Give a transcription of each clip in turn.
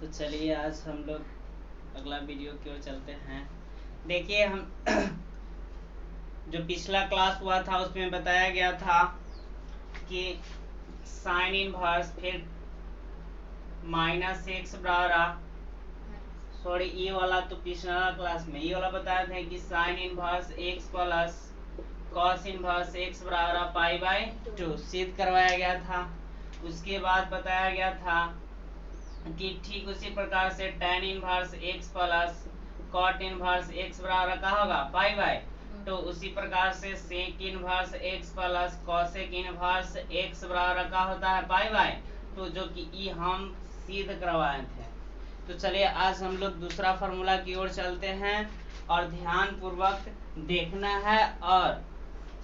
तो चलिए आज हम लोग अगला वीडियो की ओर चलते हैं। देखिए हम जो पिछला क्लास हुआ था उसमें बताया गया था कि साइन इनवर्स फिर -x बराबर सॉरी ये वाला तो पिछला क्लास में ये वाला बताया था कि sine inverse x plus cos inverse x बराबर π/2 सिद्ध करवाया गया था। उसके बाद बताया गया था कि ठीक उसी प्रकार से tan inverse x plus cot inverse x बराबर का होगा π/2। तो उसी प्रकार से sec inverse x plus cosec inverse x बराबर का होता है π/2, जो कि ई हम सिद्ध करवाए थे। तो चलिए आज हम लोग दूसरा फार्मूला की ओर चलते हैं और ध्यान पूर्वक देखना है और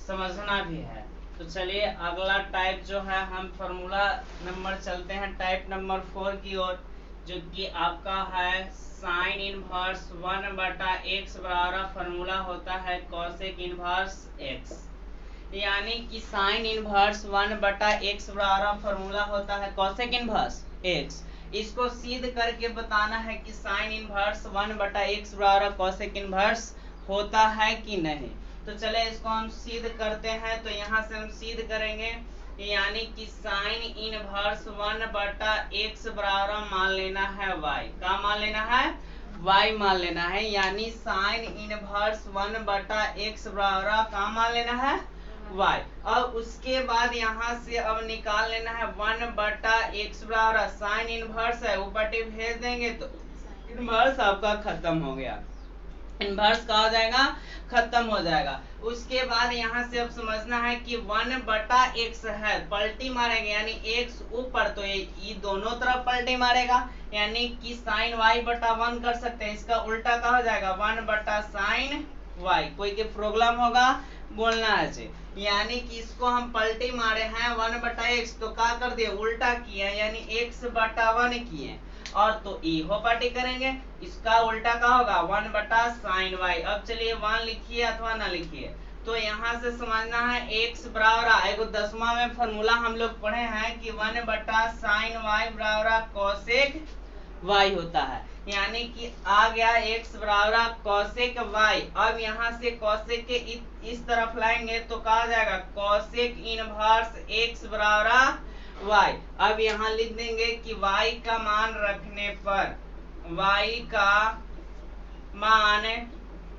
समझना भी है। तो चलिए अगला टाइप जो है हम फार्मूला नंबर चलते हैं टाइप नंबर 4 की ओर, जो कि आपका है साइन इनवर्स 1/x बराबर फार्मूला होता है कॉसेक इनवर्स x। यानी कि साइन इनवर्स 1/x बराबर फार्मूला होता है कॉसेक इनवर्स x। इसको सिद्ध करके बताना है कि साइन इनवर्स 1/x बराबर कॉसेक इनवर्स होता है कि नहीं। तो चले इसको हम सिद्ध करते हैं। तो यहाँ से हम सिद्ध करेंगे, यानी कि साइन इनवर्स 1/x बराबर मान लेना है y। का मान लेना है y मान लेना है, यानी साइन इनवर्स 1/x बराबर का मान लेना है y। और उसके बाद यहाँ से अब निकाल लेना है 1/x बराबर साइन इनवर्स है ऊपर भेज देंगे तो इनवर्स आपका खत्म हो गया। इनवर्स का हो जाएगा खत्म हो जाएगा। उसके बाद यहाँ से अब समझना है कि 1/x है, पलटी मारेंगे यानी x ऊपर, तो ये दोनों तरफ पलटी मारेगा, यानी कि साइन y/1 कर सकते हैं। इसका उल्टा का हो जाएगा 1/sin y। कोई के प्रॉब्लम होगा बोलना है, यानी कि इसको हम पलटी मारे हैं 1/x, तो क्या कर दिए उल्टा किए, यानी x/1 किए और तो ई हो पार्टी करेंगे। इसका उल्टा का होगा 1/sin y। अब चलिए 1 लिखिए अथवा ना लिखिए। तो यहाँ से समझना है x बराबर एगो 10वां में फॉर्मूला हम लोग पढ़े हैं कि 1/sin y बराबर कॉसेक y होता है, यानी कि आ गया x बराबर कॉसेक y। अब यहाँ से कॉसेक के इस तरफ लाएंगे तो कहा जाएगा कॉसेक इनवर्स x बराबर y। अब यहाँ लिख देंगे कि y का मान रखने पर, y का मान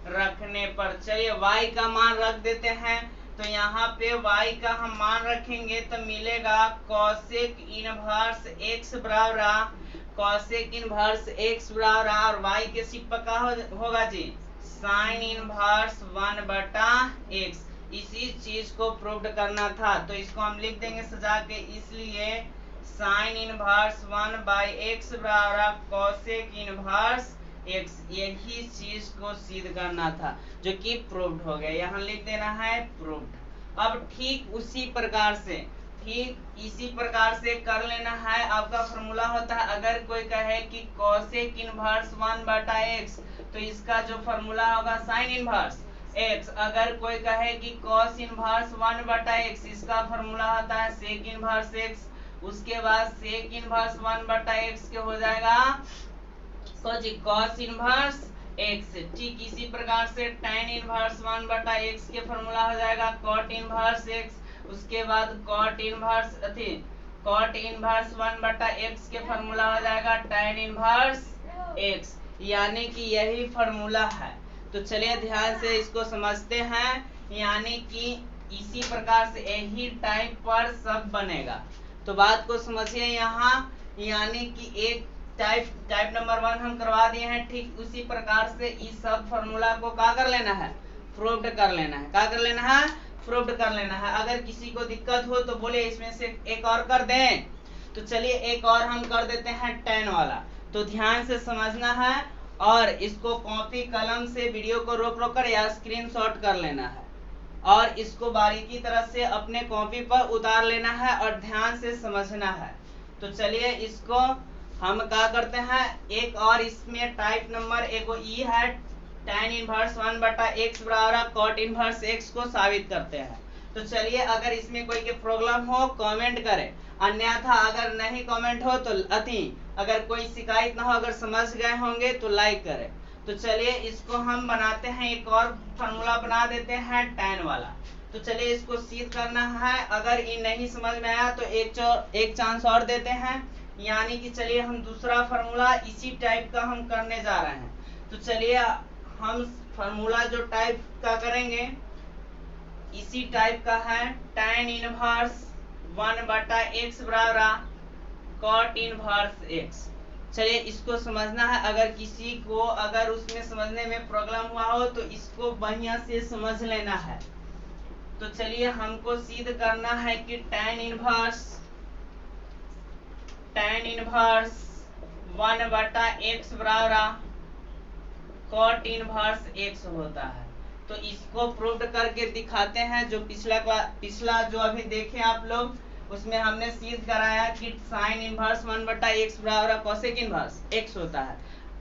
रखने पर, चलिए y का मान रख देते हैं। तो यहाँ पे y का हम मान रखेंगे तो मिलेगा कॉसेक इनवर्स x बराबर कॉसेक इनवर्स x बराबर और y के सिपा का होगा जी साइन इनवर्स 1/x। इसी चीज को प्रूव करना था, तो इसको हम लिख देंगे सजा के, इसलिए साइन इनवर्स 1/x बराबर कॉसेक इनवर्स x। यही चीज को सिद्ध करना था जो कि प्रूव्ड हो गया, यहाँ लिख देना है प्रूव्ड। अब ठीक उसी प्रकार से, ठीक इसी प्रकार से कर लेना है। आपका फॉर्मूला होता है, अगर कोई कहे कि कॉसेक इनवर्स 1/x, तो इसका जो फॉर्मूला होगा साइन इनवर्स x। अगर कोई कहे कि कॉस इनवर्स 1/x, इसका फॉर्मूला होता है सेक इनवर्स x। उसके बाद सेक इनवर्स 1/x के हो जाएगा कॉस इनवर्स x। ठीक इसी प्रकार से tan इनवर्स 1/x के फॉर्मूला हो जाएगा कॉट इनवर्स x। उसके बाद कॉट इनवर्स 1/x के फॉर्मूला हो जाएगा tan इनवर्स x, यानी कि यही फॉर्मूला है। तो चलिए ध्यान से इसको समझते हैं, यानी कि इसी प्रकार से यही टाइप पर सब बनेगा। तो बात को समझिए यहाँ, यानी कि एक टाइप नंबर 1 हम करवा दिए हैं। ठीक उसी प्रकार से इस सब फॉर्मूला को क्या कर लेना है प्रूव्ड कर लेना है। क्या कर लेना है प्रूव्ड कर लेना है। अगर किसी को दिक्कत हो तो बोले इसमें से एक और कर दें। तो चलिए एक और हम कर देते हैं tan वाला। तो ध्यान से समझना है और इसको कॉपी कलम से वीडियो को रोक कर या स्क्रीनशॉट कर लेना है और इसको बारीकी तरह से अपने कॉपी पर उतार लेना है और ध्यान से समझना है। तो चलिए इसको हम क्या करते हैं, एक और इसमें टाइप नंबर एगो ई है tan इनवर्स 1/x बराबर कॉट इनवर्स x को साबित करते हैं। तो चलिए अगर इसमें कोई के प्रॉब्लम हो कमेंट करें अन्यथा अगर नहीं कमेंट हो तो अगर कोई शिकायत ना हो, अगर समझ गए होंगे तो लाइक करें। तो चलिए इसको हम बनाते हैं, एक और फार्मूला बना देते हैं tan वाला। तो चलिए इसको सिद्ध करना है। अगर ये नहीं समझ में आया तो एक चांस और देते हैं, यानी कि चलिए हम दूसरा फार्मूला इसी टाइप का हम करने जा रहे हैं। तो चलिए हम फार्मूला जो टाइप का करेंगे इसी टाइप का है, tan इनवर्स 1/x बराबर cot इनवर्स x। चलिए इसको समझना है। अगर किसी को अगर उसमें समझने में प्रॉब्लम हुआ हो तो इसको बढ़िया से समझ लेना है। तो चलिए हमको सिद्ध करना है कि tan इनवर्स 1/x बराबर cot इनवर्स x होता है। तो इसको प्रूव करके दिखाते हैं। जो पिछला जो अभी देखे आप लोग, उसमें हमने सिद्ध कराया कि sin इनवर्स 1/x बराबर cosec इनवर्स x होता है।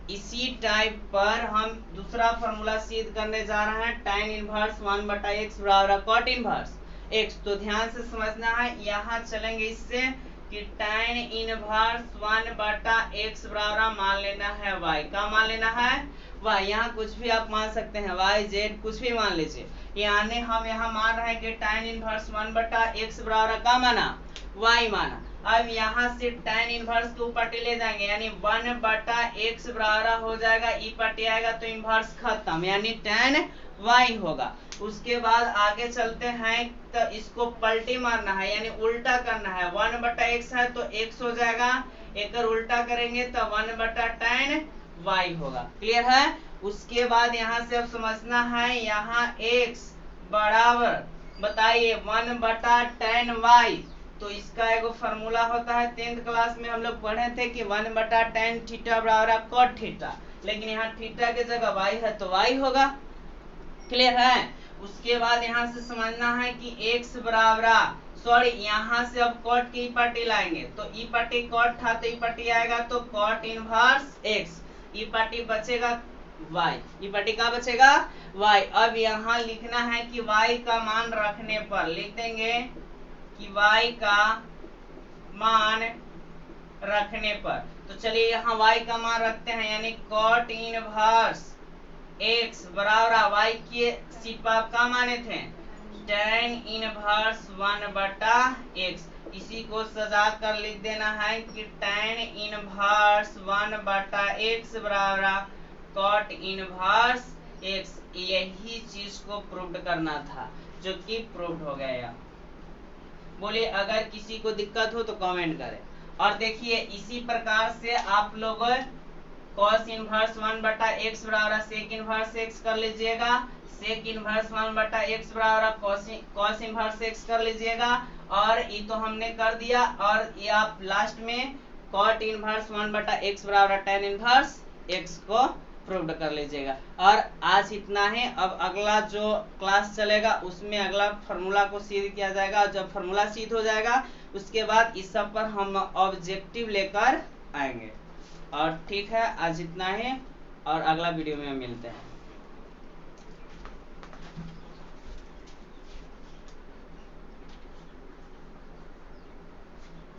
इसी टाइप पर हम दूसरा फार्मूला सिद्ध करने जा रहे हैं, tan इनवर्स 1/x बराबर cot इनवर्स x। तो ध्यान से समझना है, यहाँ चलेंगे इससे कि tan इनवर्स 1/x बराबर मान लेना है y। का मान लेना है y। यहाँ कुछ भी आप मान सकते हैं, y z कुछ भी मान लीजिए। यानी हम यहाँ मान रहे हैं कि tan इनवर्स 1/x बराबर का माना y माना। अब यहाँ से tan इनवर्स को ऊपर ले जाएंगे, यानी 1/x बराबर हो जाएगा, ई पट्टी आएगा तो इनवर्स खत्म, यानी tan y होगा। उसके बाद आगे चलते हैं तो इसको पलटी मारना है, यानी उल्टा करना है। 1/x है तो x हो जाएगा, एक उल्टा करेंगे तो 1/tan y होगा। क्लियर है? उसके बाद यहाँ से अब समझना है, यहाँ x बराबर बताइए 1/tan y। तो इसका एगो फार्मूला होता है, 10th क्लास में हम लोग पढ़े थे कि 1/tan थीटा बराबर cot थीटा, लेकिन यहाँ थीटा के जगह y है तो y होगा। क्लियर है? उसके बाद यहाँ से समझना है कि x बराबर सॉरी यहाँ से अब cot की पट्टी लाएंगे, तो ई पट्टी cot था तो ई पट्टी आएगा तो cot इनवर्स x, ई पट्टी बचेगा y, ई पट्टी का बचेगा y। अब यहाँ लिखना है कि y का मान रखने पर लिख देंगे कि y का मान रखने पर। तो चलिए यहाँ y का मान रखते हैं, यानी cot इनवर्स x बराबर y के सिपा का माने थे tan इनवर्स 1/x। इसी को सजा कर लिख देना है कि tan इनवर्स 1/x बराबर cot इनवर्स x। यही चीज को प्रूव करना था, जो कि प्रूव हो गया। बोलिए अगर किसी को दिक्कत हो तो कमेंट करें। और देखिए इसी प्रकार से आप लोग cos इनवर्स 1/x बराबर sec इनवर्स x कर लीजिएगा, sec इनवर्स 1/x बराबर cos इनवर्स x कर लीजिएगा। और ये तो हमने कर दिया, और ये आप लास्ट में cot इनवर्स 1/x बराबर tan इनवर्स x को प्रूव कर लीजिएगा। और आज इतना है। अब अगला जो क्लास चलेगा उसमें अगला फार्मूला को सिद्ध किया जाएगा, और जब फार्मूला सिद्ध हो जाएगा उसके बाद इस सब पर हम ऑब्जेक्टिव लेकर आएंगे। और ठीक है, आज इतना है और अगला वीडियो में मिलते हैं।